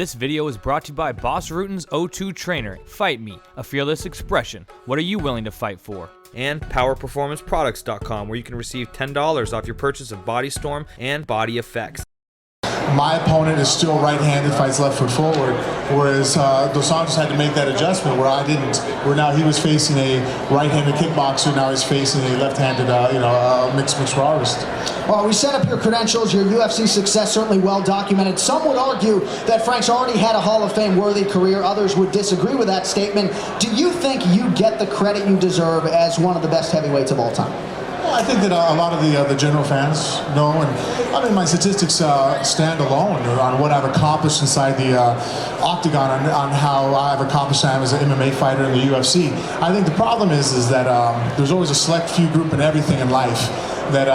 This video is brought to you by Boss Rutan's O2 Trainer. Fight me, a fearless expression. What are you willing to fight for? And PowerPerformanceProducts.com, where you can receive $10 off your purchase of Body Storm and Body Effects. My opponent is still right-handed, fights left foot forward, whereas Dos Santos had to make that adjustment where I didn't. Where now he was facing a right-handed kickboxer, now he's facing a left-handed, mixed martial artist. Well, we set up your credentials, your UFC success certainly well documented. Some would argue that Frank's already had a Hall of Fame worthy career. Others would disagree with that statement. Do you think you get the credit you deserve as one of the best heavyweights of all time? Well, I think that a lot of the general fans know, and I mean my statistics stand alone on what I've accomplished inside the octagon, on how I've accomplished time as an MMA fighter in the UFC. I think the problem is that there's always a select few group in everything in life that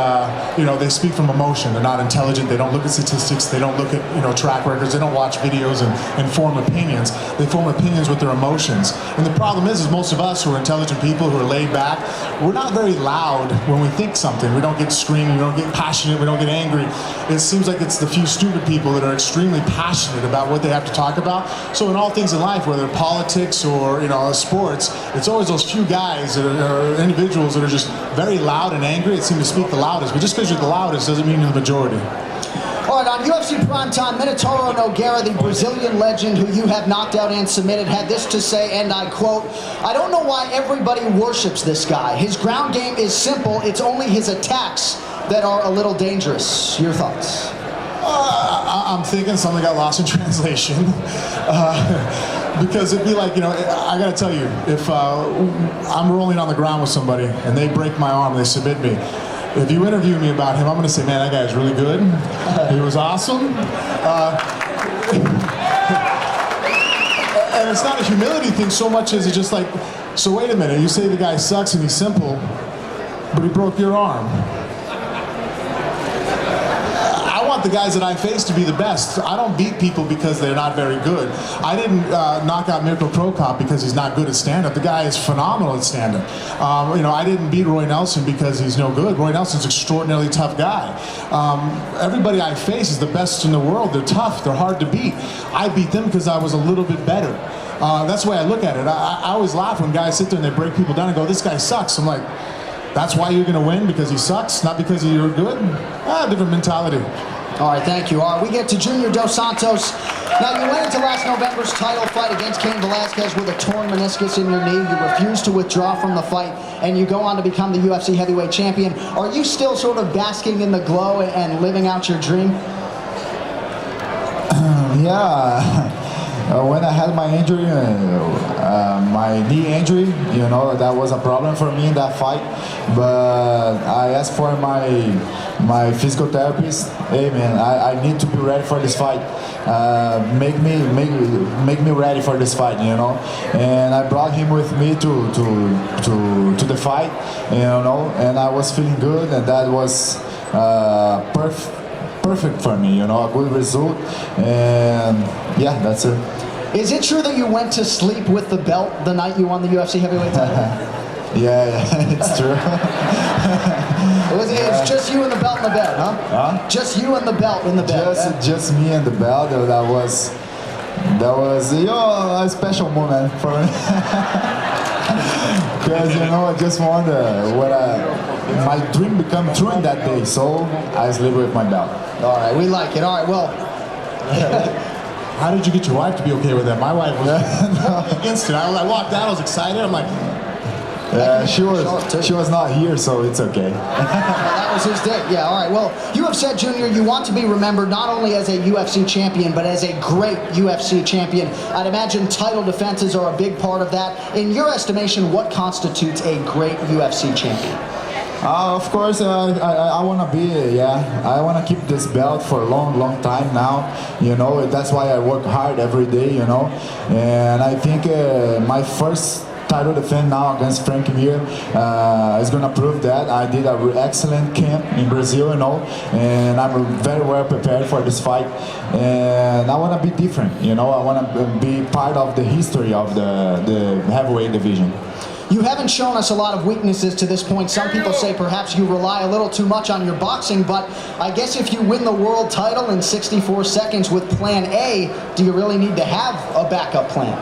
they speak from emotion. They're not intelligent. They don't look at statistics. They don't look at track records. They don't watch videos and form opinions. They form opinions with their emotions. And the problem is most of us who are intelligent people, who are laid back, we're not very loud when we think something. We don't get screaming. We don't get passionate. We don't get angry. It seems like it's the few stupid people that are extremely passionate about what they have to talk about. So in all things in life, whether politics or sports, it's always those few guys that are individuals that are just very loud and angry. It seems to speak the loudest, but just because you're the loudest doesn't mean you're the majority. All right, on UFC Primetime, Minotauro Nogueira, the Brazilian legend who you have knocked out and submitted, had this to say, and I quote, "I don't know why everybody worships this guy. His ground game is simple. It's only his attacks that are a little dangerous." Your thoughts? I'm thinking something got lost in translation. Because it'd be like, I gotta tell you, if I'm rolling on the ground with somebody and they break my arm, they submit me, if you interview me about him, I'm gonna say, man, that guy's really good. He was awesome. And it's not a humility thing so much as it's just like, so wait a minute, you say the guy sucks and he's simple, but he broke your arm. The guys that I face to be the best. I don't beat people because they're not very good. I didn't knock out Mirko Cro Cop because he's not good at stand-up. The guy is phenomenal at stand-up. I didn't beat Roy Nelson because he's no good. Roy Nelson's an extraordinarily tough guy. Everybody I face is the best in the world. They're tough. They're hard to beat. I beat them because I was a little bit better. That's the way I look at it. I always laugh when guys sit there and they break people down and go, this guy sucks. I'm like, that's why you're going to win? Because he sucks? Not because you're good? Different mentality. All right, thank you. All right, we get to Junior Dos Santos. Now, you went into last November's title fight against Cain Velasquez with a torn meniscus in your knee. You refused to withdraw from the fight, and you go on to become the UFC heavyweight champion. Are you still sort of basking in the glow and living out your dream? Yeah. When I had my injury, my knee injury, that was a problem for me in that fight. But I asked for my physical therapist, hey man, I need to be ready for this fight. Make me ready for this fight, And I brought him with me to the fight, and I was feeling good, and that was perfect for me, a good result, and yeah, that's it. Is it true that you went to sleep with the belt the night you won the UFC heavyweight title? Yeah, it's true. It's just you and the belt in the bed, huh? Huh? Just you and the belt in the bed. Just me and the belt. That was a special moment for me. Because I just won my dream became true in that day, so I sleep with my belt. All right, we like it. All right, well. How did you get your wife to be okay with that? My wife was instant. I walked out, I was excited. I'm like, she was not here, so it's okay. That was his day. Yeah, all right. Well, you have said, Junior, you want to be remembered not only as a UFC champion, but as a great UFC champion. I'd imagine title defenses are a big part of that. In your estimation, what constitutes a great UFC champion? Of course, I want to be, I want to keep this belt for a long time now, that's why I work hard every day, and I think my first title defense now against Frank Mir is going to prove that. I did an excellent camp in Brazil, and I'm very well prepared for this fight, and I want to be different, I want to be part of the history of the heavyweight division. You haven't shown us a lot of weaknesses to this point. Some people say perhaps you rely a little too much on your boxing, but I guess if you win the world title in 64 seconds with plan A, do you really need to have a backup plan?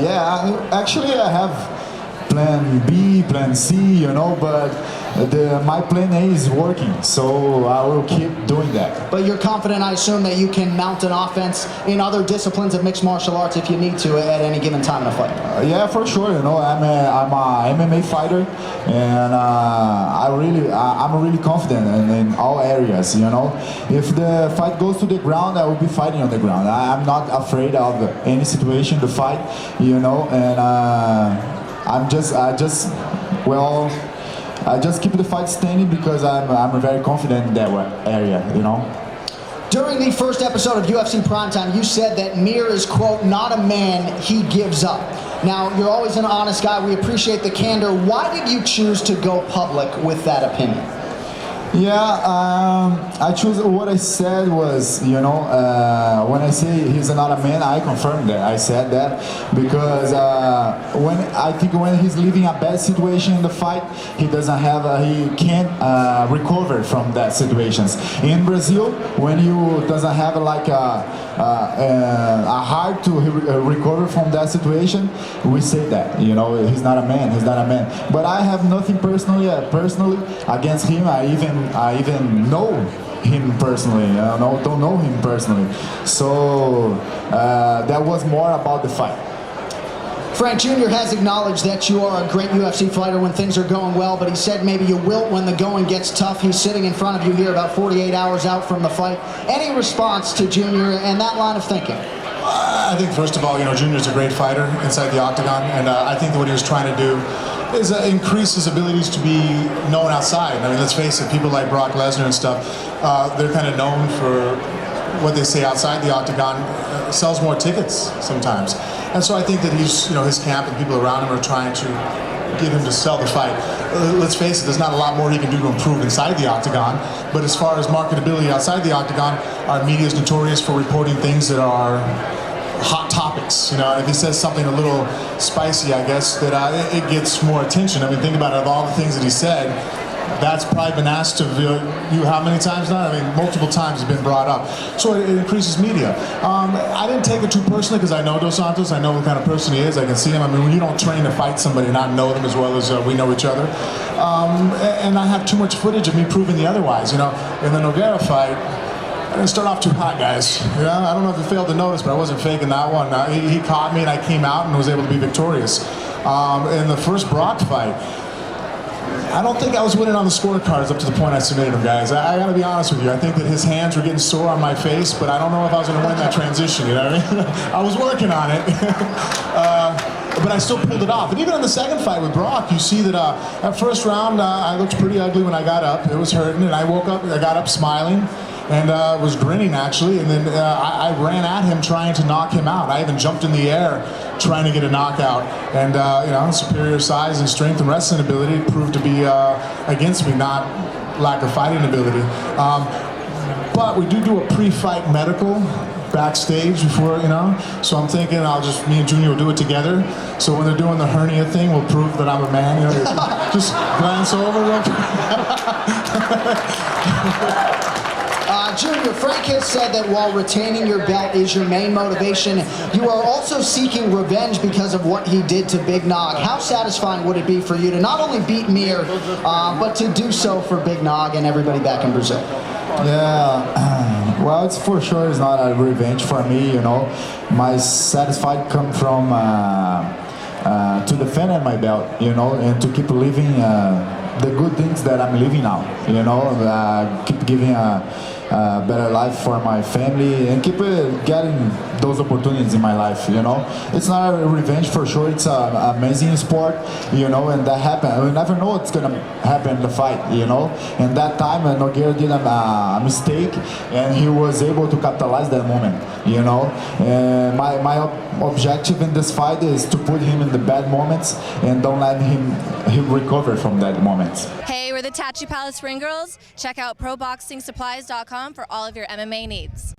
Yeah, actually I have plan B, plan C, you know, but my plan A is working, so I will keep doing that. But you're confident, I assume, that you can mount an offense in other disciplines of mixed martial arts if you need to at any given time in a fight? Yeah, for sure. You know, I'm a MMA fighter, and I'm really confident in all areas. You know, if the fight goes to the ground, I will be fighting on the ground. I'm not afraid of any situation to fight. You know, and I just keep the fight standing because I'm very confident in that area, you know. During the first episode of UFC Primetime, you said that Mir is, quote, not a man, he gives up. Now, you're always an honest guy. We appreciate the candor. Why did you choose to go public with that opinion? Yeah, I choose what I said was, you know, when I say he's not a man, I confirm that. I said that because when he's leaving a bad situation in the fight, he can't recover from that situations. In Brazil, when you doesn't have like a heart to recover from that situation, we say that, you know, he's not a man. But I have nothing personally against him. I even know him personally. Don't know him personally. So that was more about the fight. Frank Jr. has acknowledged that you are a great UFC fighter when things are going well, but he said maybe you wilt when the going gets tough. He's sitting in front of you here about 48 hours out from the fight. Any response to Jr. and that line of thinking? I think, first of all, you know, Junior's a great fighter inside the octagon, and I think that what he was trying to do is increase his abilities to be known outside. I mean, let's face it, people like Brock Lesnar and stuff, they're kind of known for what they say outside the octagon sells more tickets sometimes. And so I think that he's, you know, his camp and people around him are trying to get him to sell the fight. Let's face it, there's not a lot more he can do to improve inside the octagon, but as far as marketability outside the octagon, our media is notorious for reporting things that are hot topics. You know, if he says something a little spicy, I guess, that it gets more attention. I mean, think about it, of all the things that he said, that's probably been asked of you how many times now? I mean, multiple times it's been brought up. So it increases media. I didn't take it too personally because I know Dos Santos. I know what kind of person he is. I can see him. I mean, when you don't train to fight somebody and not know them as well as we know each other, and I have too much footage of me proving the otherwise. You know, in the Nogueira fight, I didn't start off too hot, guys. Yeah, I don't know if you failed to notice, but I wasn't faking that one. He caught me and I came out and was able to be victorious. In the first Brock fight, I don't think I was winning on the scorecards up to the point I submitted him, guys. I gotta be honest with you. I think that his hands were getting sore on my face, but I don't know if I was gonna win that transition, you know what I mean? I was working on it. But I still pulled it off. And even in the second fight with Brock, you see that that first round, I looked pretty ugly when I got up. It was hurting, and I woke up, I got up smiling, and was grinning actually, and then I ran at him trying to knock him out. I even jumped in the air trying to get a knockout, and you know, superior size and strength and wrestling ability proved to be against me, not lack of fighting ability. But we do a pre-fight medical backstage before, you know, so I'm thinking me and Junior will do it together, so when they're doing the hernia thing, we'll prove that I'm a man, you know, just glance over real quick. Junior, Frank has said that while retaining your belt is your main motivation, you are also seeking revenge because of what he did to Big Nog. How satisfying would it be for you to not only beat Mir, but to do so for Big Nog and everybody back in Brazil? Yeah, well, it's for sure it's not a revenge for me, you know. My satisfaction comes from to defend my belt, you know, and to keep living the good things that I'm living now, you know, keep giving a better life for my family and keep getting those opportunities in my life, you know. It's not a revenge for sure, it's an amazing sport, you know, and that happened. We never know what's gonna happen in the fight, you know. And that time Nogueira did a mistake and he was able to capitalize that moment, you know. And my objective in this fight is to put him in the bad moments and don't let him recover from that moments. Hey, we're the Tattoo Palace Ring Girls. Check out ProBoxingSupplies.com for all of your MMA needs.